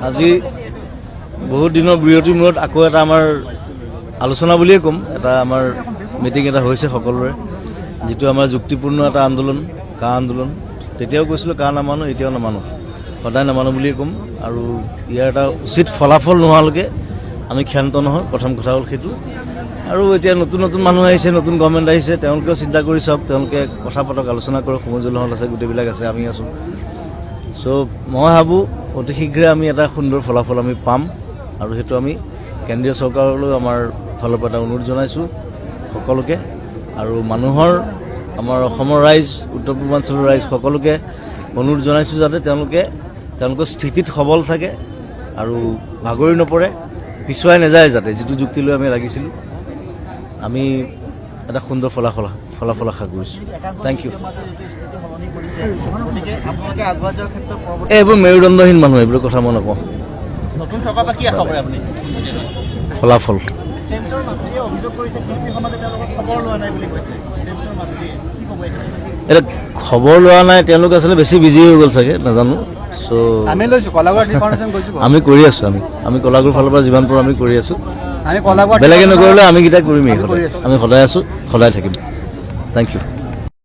আজি বহুত দিনৰ বিৰতিৰ মূৰত আকৌ এটা আমাৰ আলোচনা বুলিয়ে ক'ম, এটা আমাৰ মিটিং এটা হৈছে সকলোৰে, যিটো আমাৰ যুক্তিপূৰ্ণ এটা আন্দোলন, কা আন্দোলন। তেতিয়াও কৈছিলোঁ কা নামানো, এতিয়াও নামানো, সদায় নামানো বুলিয়ে ক'ম। আৰু ইয়াৰ এটা উচিত ফলাফল নোহোৱালৈকে আমি ক্ষান্ত নহয়, প্ৰথম কথা হ'ল সেইটো। আৰু এতিয়া নতুন নতুন মানুহ আহিছে, নতুন গভৰ্ণমেণ্ট আহিছে, তেওঁলোকেও চিন্তা কৰি চাওক, তেওঁলোকে কথা পাতক, আলোচনা কৰক, সমজুল হল আছে, গোটেইবিলাক আছে, আমি আছোঁ। চ' মই ভাবোঁ অতি শীঘ্ৰে আমি এটা সুন্দৰ ফলাফল আমি পাম, আৰু সেইটো আমি কেন্দ্ৰীয় চৰকাৰলৈ আমাৰ ফালৰ পৰা এটা অনুৰোধ জনাইছোঁ সকলোকে। আৰু মানুহৰ, আমাৰ অসমৰ ৰাইজ, উত্তৰ পূৰ্বাঞ্চলৰ ৰাইজ সকলোকে অনুৰোধ জনাইছোঁ যাতে তেওঁলোকৰ স্থিতিত সবল থাকে আৰু ভাগৰি নপৰে, পিছুৱাই নাযায়, যাতে যিটো যুক্তি লৈ আমি লাগিছিলোঁ আমি এটা সুন্দৰ ফলাফল আশা কৰিছোঁ। Thank you. এইবোৰ মেৰুদণ্ডহীন মানুহ, এইবোৰ কথা মই নকওঁ। ফলাফল এতিয়া খবৰ লোৱা নাই, তেওঁলোক আচলতে বেছি বিজি হৈ গ'ল চাগে, নাজানো। চ' আমি কৰি আছোঁ, আমি কলাগুৰুৰ ফালৰ পৰা যিমান পাৰোঁ আমি কৰি আছোঁ। বেলেগে নকৰিলে আমি কেইটা কৰিমেই, আমি সদায় আছোঁ, সদায় থাকিম। Thank U.